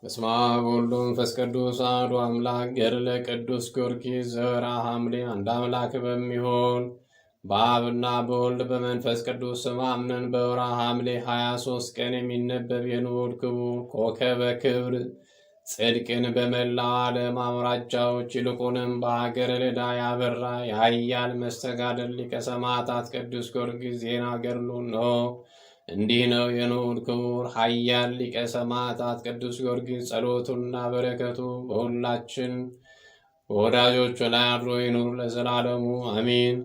በስመ አብ ወወልድ ወመንፈስ ቅዱስ አሐዱ አምላክ። ገድለ ቅዱስ ጊዮርጊስ ዘወርኃ ሐምሌ። አንድ አምላክ በሚሆን በአብና በወልድ በመንፈስ ቅዱስ ስም አምነን በወርኃ ሐምሌ 23 ቀን የሚነበብ የንዑድ ክቡር ኮከበ ክብር ጽድቅን በመላው ዓለም አውራጃዎች ይልቁንም በአገረ ልዳ ያበራ የኃያል መስተጋድል ሊቀ ሰማዕታት ቅዱስ ጊዮርጊስ ዜና ገድሉ ነው። እንዲህ ነው። የንዑድ ክቡር ኃያል ሊቀ ሰማዕታት ቅዱስ ጊዮርጊስ ጸሎቱና በረከቱ በሁላችን በወዳጆቹ ላይ አድሮ ይኑር ለዘላለሙ አሚን።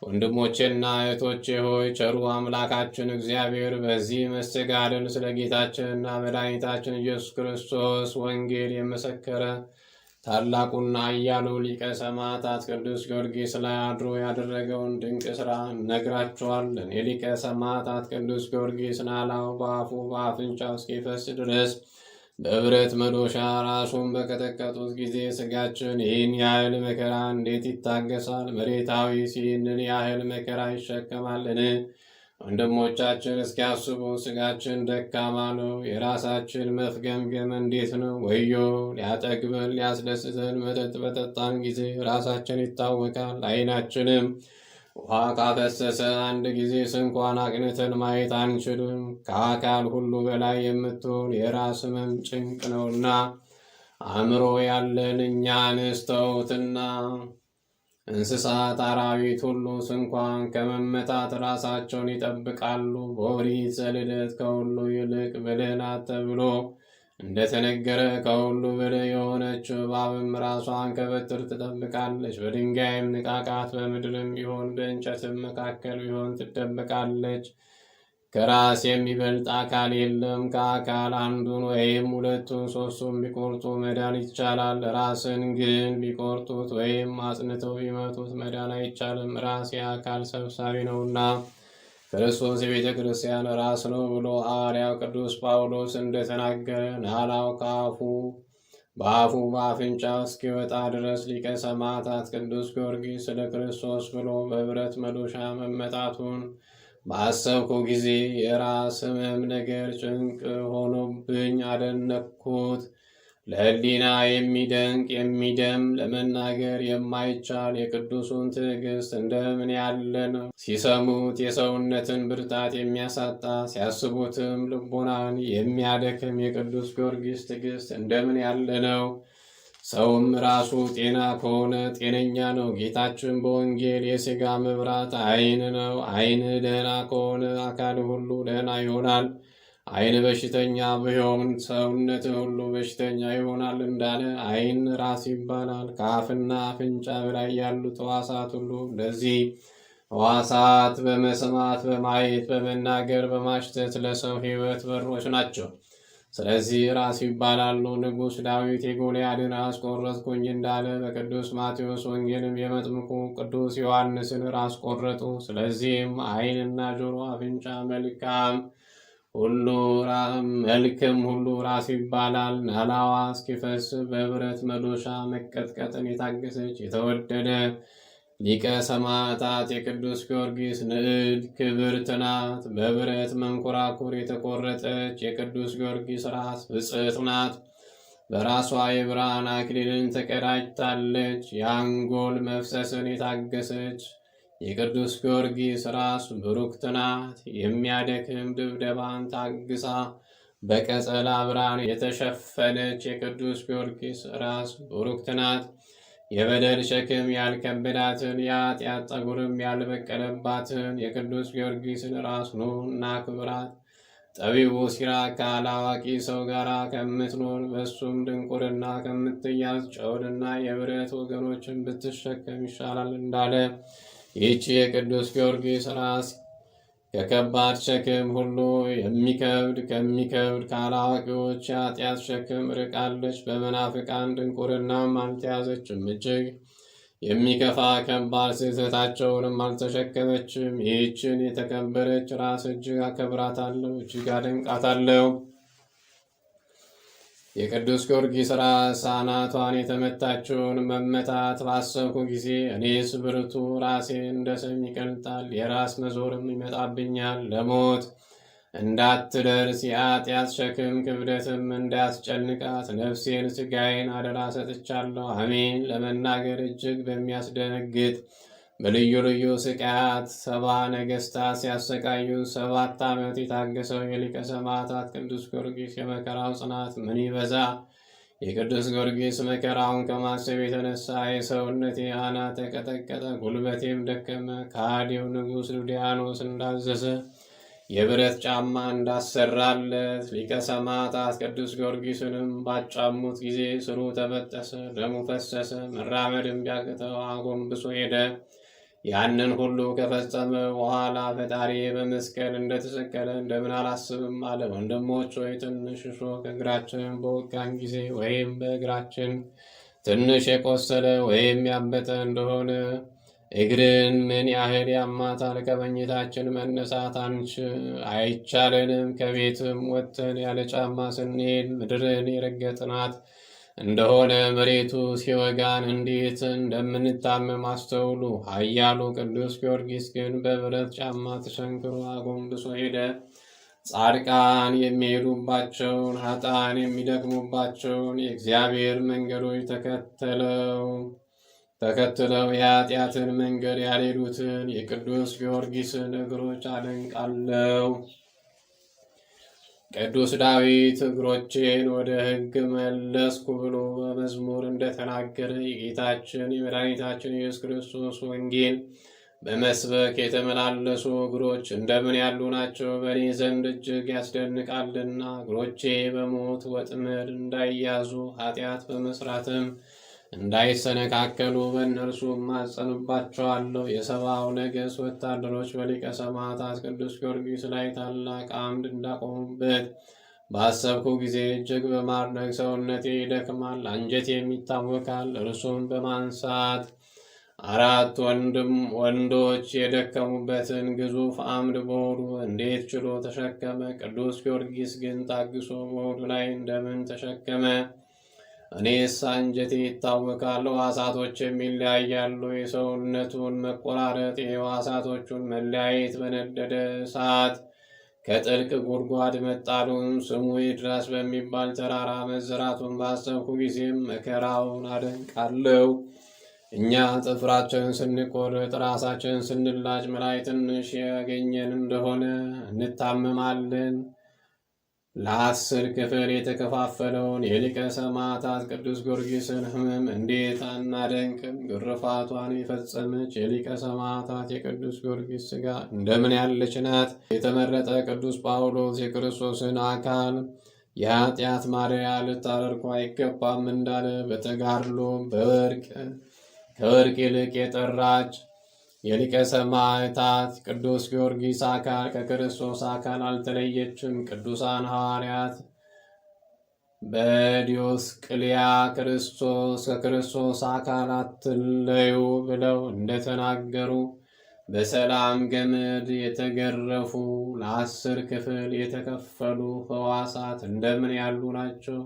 ወንድሞቼና እህቶቼ ሆይ ቸሩ አምላካችን እግዚአብሔር በዚህ መስተጋድል ስለ ጌታችንና መድኃኒታችን ኢየሱስ ክርስቶስ ወንጌል የመሰከረ ታላቁና ኃያሉ ሊቀ ሰማዕታት ቅዱስ ጊዮርጊስ ላይ አድሮ ያደረገውን ድንቅ ሥራ እነግራችኋለን። የሊቀ ሰማዕታት ቅዱስ ጊዮርጊስ ናላው በአፉ በአፍንጫው እስኪፈስ ድረስ በብረት መዶሻ ራሱን በቀጠቀጡት ጊዜ ሥጋችን ይህን ያህል መከራ እንዴት ይታገሳል? መሬታዊስ ይህንን ያህል መከራ ይሸከማልን? ወንድሞቻችን እስኪያስቡ ሥጋችን ደካማ ነው። የራሳችን መፍገምገም እንዴት ነው? ወዮ! ሊያጠግበን ሊያስደስተን መጠጥ በጠጣን ጊዜ ራሳችን ይታወቃል። ዓይናችንም ውሃ ካፈሰሰ አንድ ጊዜ ስንኳን አቅንተን ማየት አንችልም። ከአካል ሁሉ በላይ የምትሆን የራስ ሕመም ጭንቅ ነውና አእምሮ ያለን እኛንስ ተውትና እንስሳት አራዊት ሁሉ ስንኳን ከመመታት ራሳቸውን ይጠብቃሉ። በኦሪት ዘልደት ከሁሉ ይልቅ ብልህ ናት ተብሎ እንደተነገረ ከሁሉ ብልህ የሆነችው እባብም ራሷን ከበትር ትጠብቃለች። በድንጋይም ንቃቃት በምድርም ቢሆን በእንጨትም መካከል ቢሆን ትደበቃለች። ከራስ የሚበልጥ አካል የለም። ከአካል አንዱን ወይም ሁለቱን ሦስቱን ቢቆርጡ መዳን ይቻላል። ራስን ግን ቢቆርጡት ወይም አጽንተው ቢመቱት መዳን አይቻልም። ራስ የአካል ሰብሳቢ ነውና ክርስቶስ የቤተ ክርስቲያን ራስ ነው ብሎ ሐዋርያው ቅዱስ ጳውሎስ እንደተናገረ ናላው በአፉ በአፍንጫው እስኪወጣ ድረስ ሊቀ ሰማዕታት ቅዱስ ጊዮርጊስ ስለ ክርስቶስ ብሎ በብረት መዶሻ መመታቱን ባሰብኩ ጊዜ የራስ ሕመም ነገር ጭንቅ ሆኖብኝ አደነቅኩት። ለሕሊና የሚደንቅ የሚደም ለመናገር የማይቻል የቅዱሱን ትዕግስት እንደምን ያለ ነው! ሲሰሙት የሰውነትን ብርታት የሚያሳጣ ሲያስቡትም ልቦናን የሚያደክም የቅዱስ ጊዮርጊስ ትዕግስት እንደምን ያለ ነው! ሰውም ራሱ ጤና ከሆነ ጤነኛ ነው። ጌታችን በወንጌል የሥጋ መብራት ዓይን ነው። ዓይን ደህና ከሆነ አካል ሁሉ ደህና ይሆናል። ዓይን በሽተኛ ቢሆን ሰውነት ሁሉ በሽተኛ ይሆናል እንዳለ ዓይን ራስ ይባላል። ከአፍና አፍንጫ በላይ ያሉት ሕዋሳት ሁሉ እንደዚህ ሕዋሳት በመስማት በማየት በመናገር በማሽተት ለሰው ሕይወት በሮች ናቸው። ስለዚህ ራስ ይባላሉ። ንጉሥ ዳዊት የጎልያድን ራስ ቆረጥኩኝ እንዳለ በቅዱስ ማቴዎስ ወንጌልም የመጥምቁ ቅዱስ ዮሐንስን ራስ ቆረጡ። ስለዚህም ዓይንና ጆሮ፣ አፍንጫ፣ መልክም ሁሉ ራስ ይባላል። ናላዋ እስኪፈስ በብረት መዶሻ መቀጥቀጥን የታገሰች የተወደደ ሊቀ ሰማዕታት የቅዱስ ጊዮርጊስ ንዕድ ክብርት ናት። በብረት መንኮራኩር የተቆረጠች የቅዱስ ጊዮርጊስ ራስ ብፅዕት ናት። በራሷ የብርሃን አክሊልን ተቀዳጅታለች። የአንጎል መፍሰስን የታገሰች የቅዱስ ጊዮርጊስ ራስ ብሩክት ናት። የሚያደክም ድብደባን ታግሳ በቀጸላ ብርሃን የተሸፈነች የቅዱስ ጊዮርጊስ ራስ ብሩክት ናት። የበደል ሸክም ያልከበዳትን የኃጢአት ጠጉርም ያልበቀለባትን የቅዱስ ጊዮርጊስን ራስ ኑ እና ክብራት። ጠቢቡ ሲራክ ካላዋቂ ሰው ጋር ከምትኖር በሱም ድንቁርና ከምትያዝ ጨውንና የብረት ወገኖችን ብትሸከም ይሻላል እንዳለ ይህች የቅዱስ ጊዮርጊስ ራስ ከከባድ ሸክም ሁሉ ከሚከብድ ካላዋቂዎች የኃጢአት ሸክም ርቃለች። በመናፍቃን ድንቁርናም አልተያዘችም። እጅግ የሚከፋ ከባድ ስህተታቸውንም አልተሸከመችም። ይህችን የተከበረች ራስ እጅግ አከብራታለሁ፣ እጅግ አደንቃታለሁ። የቅዱስ ጊዮርጊስ ራስ አናቷን የተመታችውን መመታት ባሰብኩ ጊዜ እኔስ ብርቱ ራሴ እንደ ሰም ይቀልጣል፣ የራስ መዞርም ይመጣብኛል። ለሞት እንዳትደርስ የኃጢአት ሸክም ክብደትም እንዳያስጨንቃት ነፍሴን ሥጋዬን አደራ ሰጥቻለሁ። አሜን። ለመናገር እጅግ በሚያስደነግጥ በልዩ ልዩ ስቃያት 70 ነገሥታት ሲያሰቃዩ 7 ዓመት የታገሰው የሊቀ ሰማዕታት ቅዱስ ጊዮርጊስ የመከራው ጽናት ምን ይበዛ! የቅዱስ ጊዮርጊስ መከራውን ከማሰብ የተነሳ የሰውነቴ አናት ተቀጠቀጠ፣ ጉልበቴም ደከመ። ከሃዲው ንጉሥ ዱድያኖስ እንዳዘዘ የብረት ጫማ እንዳሰራለት ሊቀ ሰማዕታት ቅዱስ ጊዮርጊስንም ባጫሙት ጊዜ ስሩ ተበጠሰ፣ ደሙ ፈሰሰ። መራመድም ቢያቅተው አጎንብሶ ሄደ። ያንን ሁሉ ከፈጸመ በኋላ ፈጣሪ በመስቀል እንደተሰቀለ እንደምን አላስብም አለ። ወንድሞች ሆይ ትንሽ እሾህ እግራችንን በወጋን ጊዜ ወይም በእግራችን ትንሽ የቆሰለ ወይም ያበጠ እንደሆነ እግርን ምን ያህል ያማታል? ከመኝታችን መነሳት አይቻለንም። ከቤትም ወጥተን ያለ ጫማ ስንሄድ ምድርን የረገጥናት እንደሆነ መሬቱ ሲወጋን እንዴት እንደምንታመም አስተውሉ። ኃያሉ ቅዱስ ጊዮርጊስ ግን በብረት ጫማ ተሸንክሮ አጎንብሶ ሄደ። ጻድቃን የሚሄዱባቸውን ኃጥአን የሚደክሙባቸውን የእግዚአብሔር መንገዶች ተከትለው የኃጢአትን መንገድ ያልሄዱትን የቅዱስ ጊዮርጊስን እግሮች አደንቃለሁ። ቅዱስ ዳዊት እግሮቼን ወደ ሕግ መለስኩ ብሎ በመዝሙር እንደተናገረ የጌታችን የመድኃኒታችን ኢየሱስ ክርስቶስ ወንጌል በመስበክ የተመላለሱ እግሮች እንደምን ያሉ ናቸው! በእኔ ዘንድ እጅግ ያስደንቃልና። እግሮቼ በሞት ወጥመድ እንዳይያዙ ኃጢአት በመስራትም እንዳይሰነካከሉ በእነርሱ ማጸንባቸዋለሁ። የሰብአው ነገሥት ወታደሮች በሊቀ ሰማዕታት ቅዱስ ጊዮርጊስ ላይ ታላቅ አምድ እንዳቆሙበት ባሰብኩ ጊዜ እጅግ በማድነቅ ሰውነቴ ይደክማል፣ አንጀቴም ይታወካል። እርሱም በማንሳት 4 ወንዶች የደከሙበትን ግዙፍ አምድ በሆዱ እንዴት ችሎ ተሸከመ? ቅዱስ ጊዮርጊስ ግን ታግሶ በሆዱ ላይ እንደምን ተሸከመ? እኔስ አንጀቴ ይታወካል፣ ሕዋሳቶችም ይለያያሉ። የሰውነቱን መቆራረጥ የሕዋሳቶቹን መለያየት በነደደ እሳት ከጥልቅ ጉድጓድ መጣሉን ስሙ ይድረስ በሚባል ተራራ መዘራቱን ባሰብኩ ጊዜም መከራውን አደንቃለሁ። እኛ ጥፍራችንን ስንቆርጥ ራሳችንን ስንላጭ መላይ ትንሽ ያገኘን እንደሆነ እንታመማለን። ለ10 ክፍል የተከፋፈለውን የሊቀ ሰማዕታት ቅዱስ ጊዮርጊስን ሕመም እንዴት አናደንቅም? ግርፋቷን የፈጸመች የሊቀ ሰማዕታት የቅዱስ ጊዮርጊስ ሥጋ እንደምን ያለች ናት! የተመረጠ ቅዱስ ጳውሎስ የክርስቶስን አካል የኃጢአት ማደሪያ ልታደርጉ አይገባም እንዳለ በተጋድሎ ከወርቅ ይልቅ የጠራች የሊቀ ሰማዕታት ቅዱስ ጊዮርጊስ አካል ከክርስቶስ አካል አልተለየችም። ቅዱሳን ሐዋርያት በዲዮስቅልያ ከክርስቶስ አካል አትለዩ ብለው እንደተናገሩ በሰላም ገመድ የተገረፉ ለ10 ክፍል የተከፈሉ ሕዋሳት እንደምን ያሉ ናቸው!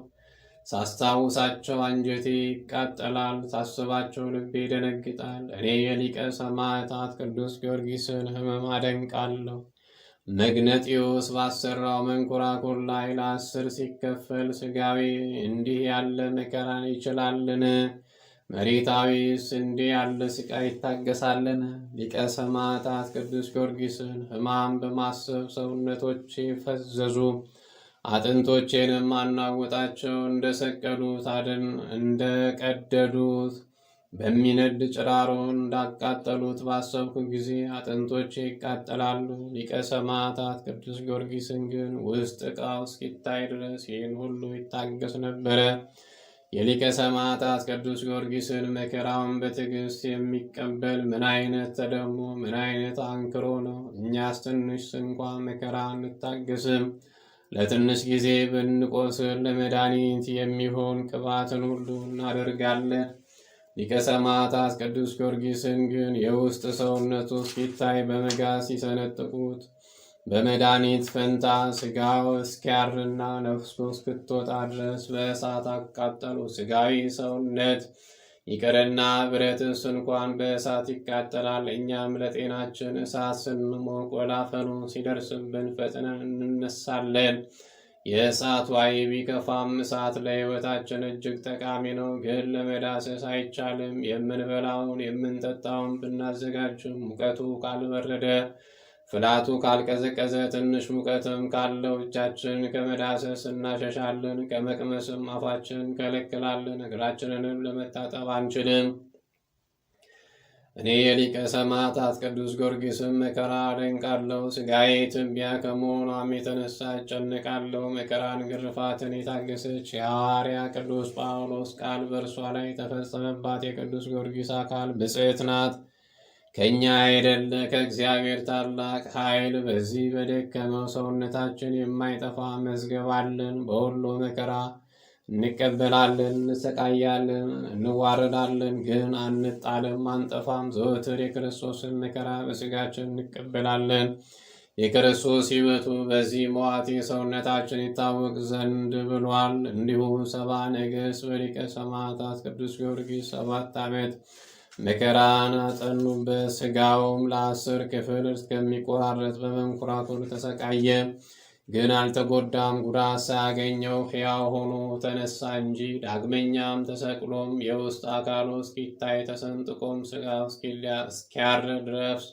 ሳስታውሳቸው አንጀቴ ይቃጠላል፣ ሳስባቸው ልቤ ይደነግጣል። እኔ የሊቀ ሰማዕታት ቅዱስ ጊዮርጊስን ሕመም አደንቃለሁ። መግነጢዮስ ባሰራው መንኮራኩር ላይ ለ10 ሲከፈል ሥጋዊ እንዲህ ያለ መከራን ይችላልን? መሬታዊስ እንዲህ ያለ ስቃይ ይታገሳልን? ሊቀ ሰማዕታት ቅዱስ ጊዮርጊስን ሕማም በማሰብ ሰውነቶቼ ፈዘዙ፣ አጥንቶቼንም አናወጣቸው። እንደሰቀሉት እንደቀደዱት በሚነድ ጭራሮ እንዳቃጠሉት ባሰብኩ ጊዜ አጥንቶቼ ይቃጠላሉ። ሊቀ ሰማዕታት ቅዱስ ጊዮርጊስን ግን ውስጥ ዕቃው እስኪታይ ድረስ ይህን ሁሉ ይታገስ ነበረ። የሊቀ ሰማዕታት ቅዱስ ጊዮርጊስን መከራውን በትዕግስት የሚቀበል ምን አይነት ተደሞ ምን አይነት አንክሮ ነው! እኛስ ትንሽ እንኳ መከራ እንታገስም። ለትንሽ ጊዜ ብንቆስል ለመድኃኒት የሚሆን ቅባትን ሁሉ እናደርጋለን። ሊቀ ሰማዕታት ቅዱስ ጊዮርጊስን ግን የውስጥ ሰውነቱ እስኪታይ በመጋዝ ሲሰነጥቁት በመድኃኒት ፈንታ ሥጋው እስኪያርና ነፍሱ እስክትወጣ ድረስ በእሳት አቃጠሉ። ሥጋዊ ሰውነት ይቅርና ብረትስ እንኳን በእሳት ይቃጠላል። እኛም ለጤናችን እሳት ስንሞቅ ወላፈኑ ሲደርስብን ፈጥነን እንነሳለን። የእሳት ዋይ ቢከፋም እሳት ለሕይወታችን እጅግ ጠቃሚ ነው፣ ግን ለመዳሰስ አይቻልም። የምንበላውን የምንጠጣውን ብናዘጋጅም ሙቀቱ ካልበረደ ፍላቱ ካልቀዘቀዘ ትንሽ ሙቀትም ካለው እጃችን ከመዳሰስ እናሸሻለን፣ ከመቅመስም አፋችን ከለክላለን፣ እግራችንንም ለመታጠብ አንችልም። እኔ የሊቀ ሰማዕታት ቅዱስ ጊዮርጊስም መከራ አደንቃለሁ። ሥጋዬ ትቢያ ከመሆኗም የተነሳ እጨነቃለሁ። መከራን ግርፋትን የታገሰች የሐዋርያ ቅዱስ ጳውሎስ ቃል በእርሷ ላይ ተፈጸመባት። የቅዱስ ጊዮርጊስ አካል ብጽዕት ናት። ከእኛ አይደለ ከእግዚአብሔር ታላቅ ኃይል በዚህ በደከመው ሰውነታችን የማይጠፋ መዝገብ አለን። በሁሉ መከራ እንቀበላለን፣ እንሰቃያለን፣ እንዋረዳለን፣ ግን አንጣልም፣ አንጠፋም። ዘወትር የክርስቶስን መከራ በሥጋችን እንቀበላለን። የክርስቶስ ሕይወቱ በዚህ መዋቲ ሰውነታችን ይታወቅ ዘንድ ብሏል። እንዲሁ 70 ነገሥት በሊቀ ሰማዕታት ቅዱስ ጊዮርጊስ 7 ዓመት መከራን አጸኑበት። ሥጋውም ለ10 ክፍል እስከሚቆራረጥ በመንኮራኩር ተሰቃየ፣ ግን አልተጎዳም። ጉዳት ሳያገኘው ሕያው ሆኖ ተነሳ እንጂ። ዳግመኛም ተሰቅሎም የውስጥ አካሉ እስኪታይ ተሰንጥቆም ሥጋው እስኪያር ድረስ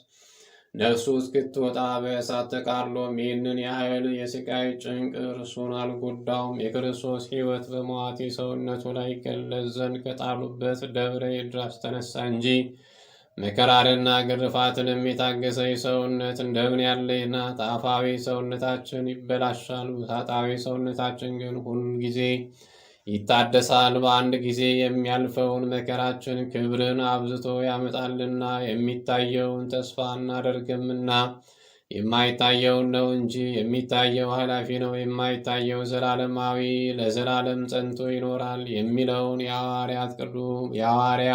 ነፍሱ እስክትወጣ በእሳት ተቃርሎም ይህንን ያህል የሥቃይ ጭንቅ እርሱን አልጎዳውም። የክርስቶስ ሕይወት በመዋቲ ሰውነቱ ላይ ይገለጽ ዘንድ ከጣሉበት ደብረ ይድራስ ተነሳ እንጂ መከራንና ግርፋትንም የታገሰ ሰውነት እንደምን ያለ ናት! አፋዊ ሰውነታችን ይበላሻል፣ ውሳጣዊ ሰውነታችን ግን ሁል ጊዜ ይታደሳል። በአንድ ጊዜ የሚያልፈውን መከራችን ክብርን አብዝቶ ያመጣልና የሚታየውን ተስፋ እናደርግምና። የማይታየውን ነው እንጂ የሚታየው ኃላፊ ነው፣ የማይታየው ዘላለማዊ ለዘላለም ጸንቶ ይኖራል የሚለውን የሐዋርያ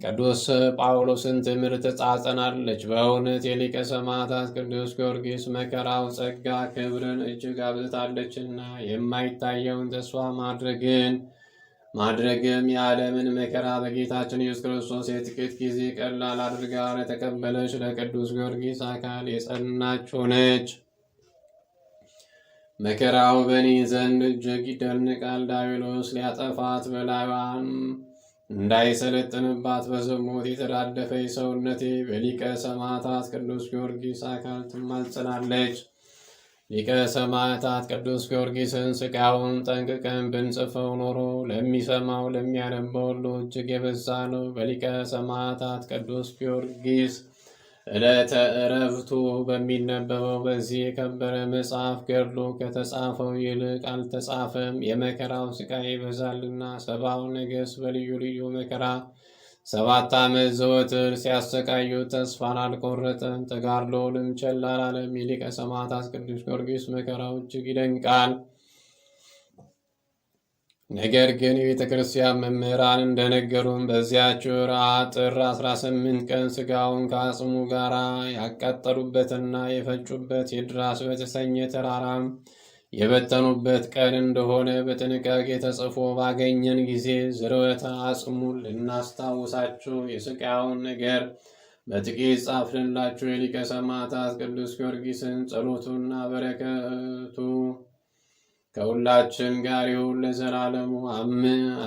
ቅዱስ ጳውሎስን ትምህርት ትጻጸናለች። በእውነት የሊቀ ሰማዕታት ቅዱስ ጊዮርጊስ መከራው ጸጋ ክብርን እጅግ አብዝታለችና የማይታየውን ተስፋ ማድረግም የዓለምን መከራ በጌታችን ኢየሱስ ክርስቶስ የጥቂት ጊዜ ቀላል አድርጋ ለተቀበለች ለቅዱስ ጊዮርጊስ አካል የጸናች ሆነች። መከራው በእኔ ዘንድ እጅግ ይደንቃል። ዲያብሎስ ሊያጠፋት በላይዋን እንዳይሰለጥንባት በዝሙት የተዳደፈች ሰውነቴ በሊቀ ሰማዕታት ቅዱስ ጊዮርጊስ አካል ትማጸናለች። ሊቀ ሰማዕታት ቅዱስ ጊዮርጊስን ሥጋውን ጠንቅቀን ብንጽፈው ኖሮ ለሚሰማው ለሚያነበው ሁሉ እጅግ የበዛ ነው። በሊቀ ሰማዕታት ቅዱስ ጊዮርጊስ ዕለተ ዕረፍቱ በሚነበበው በዚህ የከበረ መጽሐፍ ገድሉ ከተጻፈው ይልቅ አልተጻፈም። የመከራው ሥቃይ ይበዛልና 70 ነገሥት በልዩ ልዩ መከራ 7 ዓመት ዘወትር ሲያሰቃዩት ተስፋን አልቆረጠም፣ ተጋድሎውንም ቸል አላለም። የሊቀ ሰማዕታት ቅዱስ ጊዮርጊስ መከራው እጅግ ይደንቃል። ነገር ግን የቤተ ክርስቲያን መምህራን እንደነገሩን በዚያች ወራት ጥር 18 ቀን ሥጋውን ከአጽሙ ጋር ያቃጠሉበትና የፈጩበት የድራስ በተሰኘ ተራራም የበተኑበት ቀን እንደሆነ በጥንቃቄ ተጽፎ ባገኘን ጊዜ ዝርወተ አጽሙን ልናስታውሳችሁ የሥቃዩን ነገር በጥቂት ጻፍንላችሁ። የሊቀ ሰማዕታት ቅዱስ ጊዮርጊስን ጸሎቱና በረከቱ ከሁላችን ጋር ይሁን ለዘላለሙ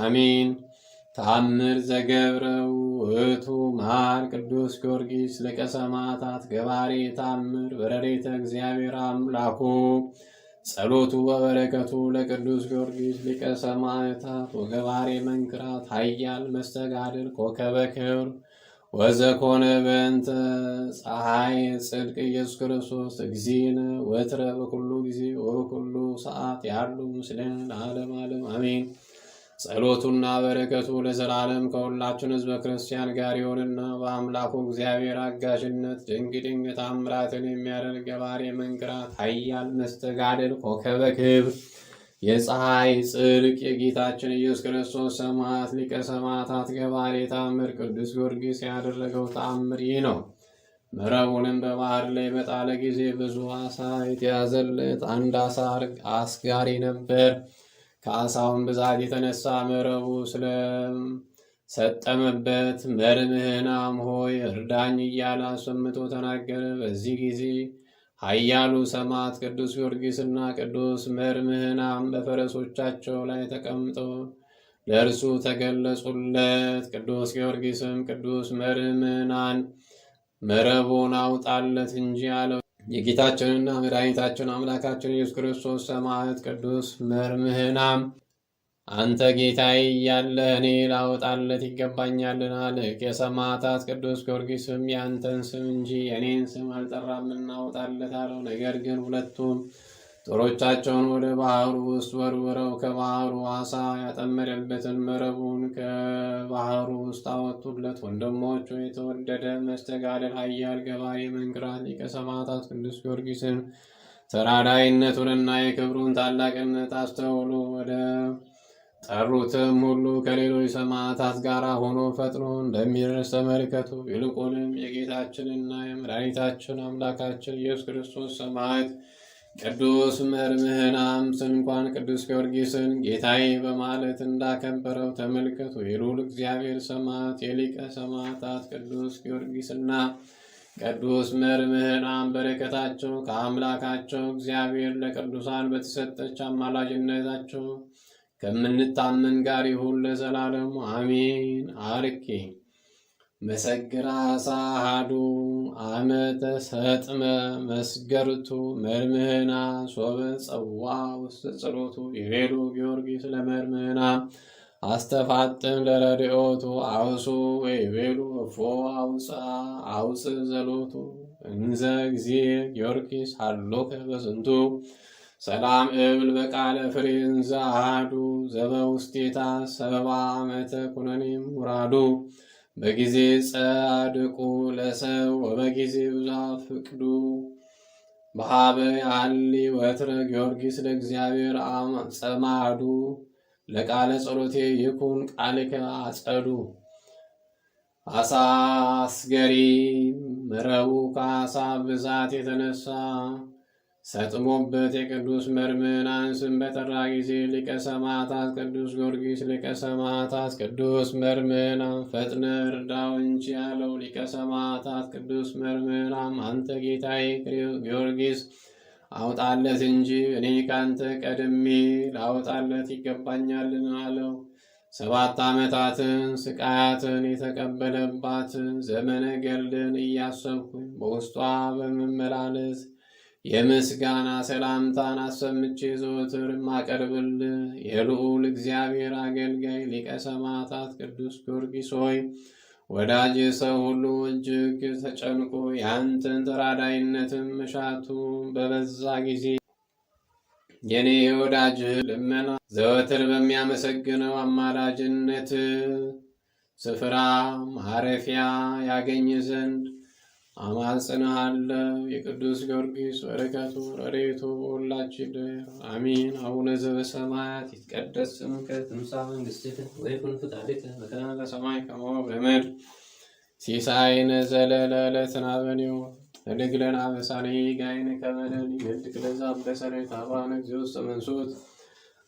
አሜን። ተአምር ዘገብረው ውእቱ መሐር ቅዱስ ጊዮርጊስ ሊቀ ሰማዕታት ገባሬ ተአምር በረድኤተ እግዚአብሔር አምላኩ ጸሎቱ በበረከቱ ለቅዱስ ጊዮርጊስ ሊቀ ሰማዕታት ወገባሬ መንክራት ኃያል መስተጋድል ኮከበ ክብር ወዘኮነ በእንተ ፀሐይ ጽድቅ ኢየሱስ ክርስቶስ እግዚእነ ወትረ በኩሉ ጊዜ ወበኩሉ ሰዓት ያሉ ምስለን ለዓለም ዓለም አሜን። ጸሎቱና በረከቱ ለዘላለም ከሁላችን ሕዝበ ክርስቲያን ጋር ይሆንና በአምላኩ እግዚአብሔር አጋዥነት ድንቅ ድንቅ ተአምራትን የሚያደርግ ገባሬ መንክራት ኃያል መስተጋድል ኮከበ ክብር የፀሐይ ጽድቅ የጌታችን ኢየሱስ ክርስቶስ ሰማዕት ሊቀ ሰማዕታት ገባሬ ተአምር ቅዱስ ጊዮርጊስ ያደረገው ተአምር ይህ ነው። መረቡንም በባህር ላይ በጣለ ጊዜ ብዙ ዓሣ የተያዘለት አንድ ዓሣ አስጋሪ ነበር። ከዓሣውን ብዛት የተነሳ መረቡ ሰጠመበት። መርምህናም ሆይ እርዳኝ እያለ አሰምቶ ተናገረ። በዚህ ጊዜ ኃያሉ ሰማዕት ቅዱስ ጊዮርጊስና ቅዱስ መርምህናም በፈረሶቻቸው ላይ ተቀምጠው ለእርሱ ተገለጹለት። ቅዱስ ጊዮርጊስም ቅዱስ መርምህናን መረቡን አውጣለት እንጂ አለው። የጌታችንና መድኃኒታችን አምላካችን ኢየሱስ ክርስቶስ ሰማዕት ቅዱስ መርምህናም አንተ ጌታዬ እያለህ እኔ ላወጣለት ይገባኛልን? አለ። የሰማዕታት ቅዱስ ጊዮርጊስም ያንተን ስም እንጂ የኔን ስም አልጠራም እናወጣለት አለው። ነገር ግን ሁለቱም ጦሮቻቸውን ወደ ባህሩ ውስጥ ወርውረው ከባህሩ ዓሣ ያጠመደበትን መረቡን ከባህሩ ውስጥ አወጡለት። ወንድሞቹ የተወደደ መስተጋድል ኃያል ገባሬ መንክራት ሊቀ ሰማዕታት ቅዱስ ጊዮርጊስን ተራዳይነቱንና የክብሩን ታላቅነት አስተውሎ ወደ ጠሩትም ሁሉ ከሌሎች ሰማዕታት ጋር ሆኖ ፈጥኖ እንደሚደርስ ተመልከቱ። ይልቁንም የጌታችንና የመድኃኒታችን አምላካችን ኢየሱስ ክርስቶስ ሰማዕት ቅዱስ መርምህናም እንኳን ቅዱስ ጊዮርጊስን ጌታዬ በማለት እንዳከበረው ተመልከቱ። የልዑል እግዚአብሔር ሰማዕት የሊቀ ሰማዕታት ቅዱስ ጊዮርጊስና ቅዱስ መርምህናም በረከታቸው ከአምላካቸው እግዚአብሔር ለቅዱሳን በተሰጠች አማላጅነታቸው ከምንታመን ጋር ይሁን ለዘላለሙ አሜን። አርኬ መሰግራ ሳሃዱ አመተ ሰጥመ መስገርቱ መርምህና ሶበ ጸዋ ውስጥ ጸሎቱ የቤሉ ጊዮርጊስ ለመርምህና አስተፋጥን ለረድኤቱ አውሱ ወይቤሉ እፎ አውፅ ዘሎቱ እንዘ ጊዜ ጊዮርጊስ ሃሎከ በዝንቱ ሰላም እብል በቃለ ፍሬ እንዘ አሐዱ ዘበውስቴታ ሰባ ዓመተ ኩነኔም ውራዱ በጊዜ ጸድቁ ለሰብ ወበጊዜ ብዙ ፍቅዱ በሃበ አሊ ወትረ ጊዮርጊስ ለእግዚአብሔር ጸማዱ ለቃለ ጸሎቴ ይኩን ቃልከ አጸዱ አሳ አስገሪ መረቡ ከአሳ ብዛት የተነሳ ሰጥሞበት የቅዱስ መርምህናን ስም በጠራ ጊዜ ሊቀ ሰማዕታት ቅዱስ ጊዮርጊስ ሊቀ ሰማዕታት ቅዱስ መርምህናን ፈጥነ እርዳው እንጂ አለው። ሊቀ ሰማዕታት ቅዱስ መርምህናን አንተ ጌታዬ ጊዮርጊስ አውጣለት እንጂ እኔ ካንተ ቀድሜ ላውጣለት ይገባኛልን? አለው። 7 ዓመታትን ስቃያትን የተቀበለባትን ዘመነ ገድልን እያሰብኩኝ በውስጧ በመመላለስ የምስጋና ሰላምታን አሰምቼ ዘወትር ማቀርብልህ የልዑል እግዚአብሔር አገልጋይ ሊቀ ሰማዕታት ቅዱስ ጊዮርጊስ ሆይ ወዳጅ ሰው ሁሉ እጅግ ተጨንቆ ያንተን ተራዳይነትን መሻቱ በበዛ ጊዜ የኔ ወዳጅ ልመና ዘወትር በሚያመሰግነው አማላጅነት ስፍራ ማረፊያ ያገኝ ዘንድ አማጽንሃለሁ። የቅዱስ ጊዮርጊስ በረከቱ ረድኤቱ በሁላችን ይደር አሜን። አቡነ ዘበሰማያት ይትቀደስ ስምከ ትምጻእ መንግሥትከ ወይኩን ፈቃድከ በከመ በሰማይ ከማሁ በምድር ሲሳየነ ዘለለ ዕለትነ ሀበነ ኅድግ ለነ አበሳነ ወጌጋየነ ከመ ንሕነኒ ንኅድግ ለዘአበሰነ ታባነ እግዚኦ ውስተ መንሱት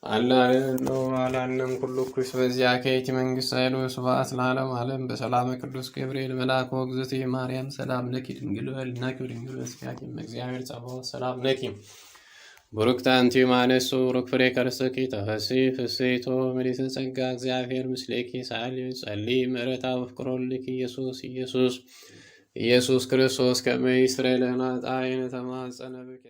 አላለን አላለም ኩሉ ኩስ በዚያ ከይቲ መንግስት ኃይሉ ስብሐት ለዓለም ዓለም በሰላም ቅዱስ ገብርኤል መልአክ ወግዝእትየ ማርያም ሰላም ለኪ ድንግል ወልድናኪ ድንግል ወስጋኪ እግዚአብሔር ጸባኦት ሰላም ለኪ ቡሩክት አንቲ እምአንስቱ ቡሩክ ፍሬ ከርሥኪ ተፈሥሒ ፍሥሕቶ ምልዕተ ጸጋ እግዚአብሔር ምስሌኪ ሳሊ ጸልዪ ምሕረታ ወፍቅሮ ልኪ ኢየሱስ ክርስቶስ ከመ ይስረይ ለነ ኃጣውኢነ ተማጸነ ብከ